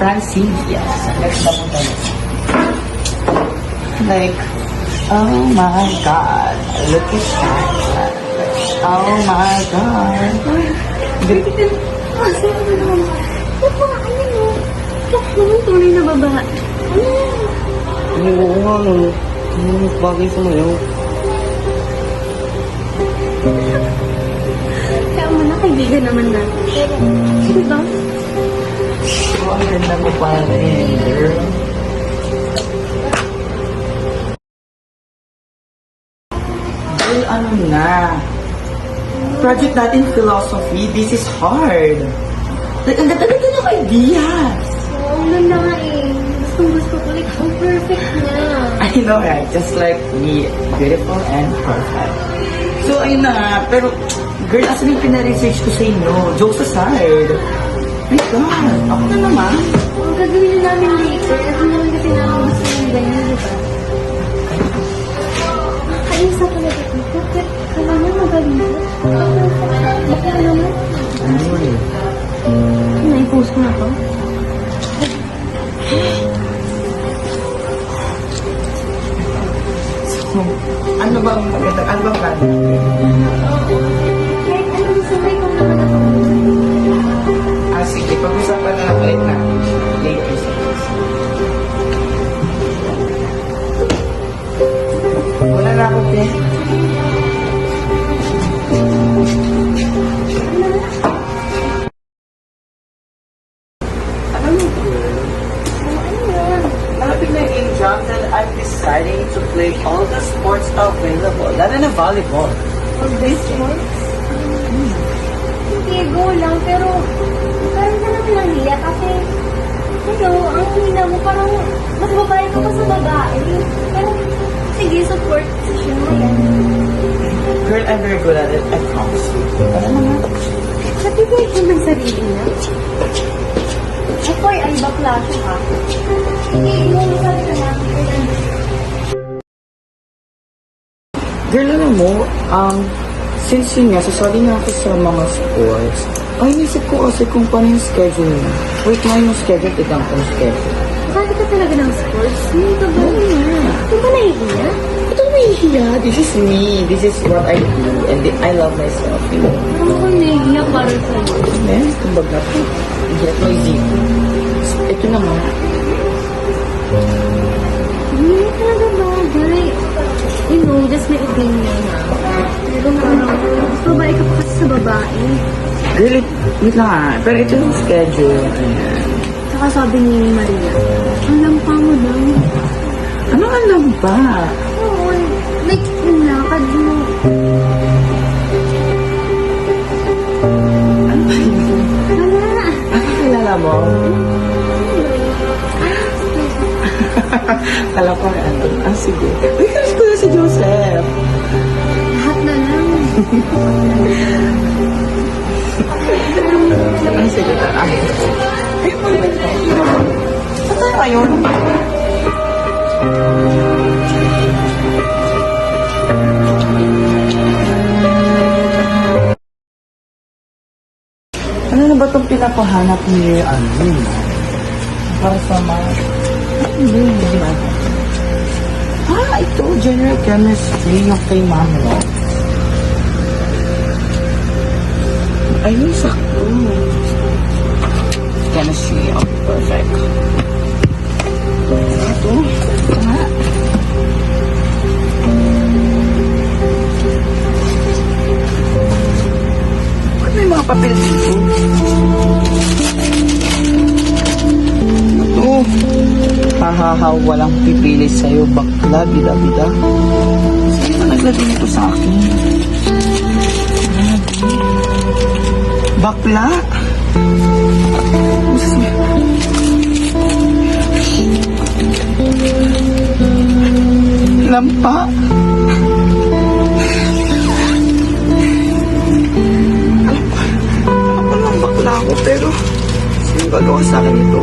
Francine, yes. Let's double double. Like, oh my God, look at that. Oh my God. Kasi ano naman ba? Ano mo? Bakit naman tunay na babae? Ano? Oo nga, no. Ano mas bagay sa mayo? Kaya mo na, kaibigan naman natin. Diba? Oh, ang ganda mo pa rin, girl. Girl, ano na? Project natin philosophy, this is hard. Like, ang ganda-ganda ng ideas. Oo, ano na nga eh. Gusto ko. Like, ang perfect niya. I know, right? Just like me, beautiful and perfect. So, ayun na nga. Pero, girl, asan yung pina-research ko sa inyo? Jokes aside. My God, ako na naman. Ang gagawin na namin later. Kasi naman kasi namin gusto yung ganyan, diba? Kaisa ko na dito. Bakit? Kala mo magaling ko? Bakit naman? Ay, Na-post ko na to? so, ano bang maganda? Ano bang plan? Like, ano gusto mo ikaw naman ako? Ah, sige, pag-usapan na lang ulit na. Later. Wala na ako, Pe. Ano mo, girl? Malapit na yung game jam and I'm deciding to play all the sports available. Lalo na volleyball. Pag this one? Sige, go lang. Pero, parang ka naman lang hiya kasi, ang hina mo parang mas babae ka pa sa babae. Pero, sige, support position mo yan. Girl, I'm very good at it. I promise you. Ano naman? Sabi ko yung ng sarili niya. Ako ay bakla siya ha. Sige, yung sabi ka natin. Girl, alam mo, since yun nga, sasali nga ako sa mga sports, ay, nisip ko kasi kung paano yung schedule niya. Wait nga yung schedule, tignan ko yung schedule. Sabi ka talaga ng sports? Hindi ka ba? Hindi ba nahihiya? Ito nahihiya. This is me. This is what I do. And I love myself, you know. Ano kung nahihiya para sa'yo? Eh, kumbaga, get noisy. Ito naman. Hindi talaga bagay. You know, just may opinion na. Pero mas babae ka pa kasi sa babae. Girl, wait lang ah. Pero ito yung schedule. Ayan. Saka sabi ni Maria, ang lampa mo daw. Ano ang lampa? Oo, like, yung lakad mo. Ano ba yun? Wala. Ano kilala mo? Kala ko ano. Ah, sige. Uy, kalis ko na si Joseph. Lahat na lang. Ay, sige. Ay, saan tayo ngayon? Ano na ba itong pinapahanap ni para sa mga... Hindi ba? Ah, ito. General chemistry yung kay Mama. Ay, sakto. Chemistry. Oh, perfect. Ito. Nga. Ba't may mga papel dito? Ito. Hahaha, walang pipili sa'yo. Bakla, bida-bida. Sino ba naglagay nito sa akin? Bakla? Lampa? Alam ko lang bakla ako pero sino gagawa sa akin ito?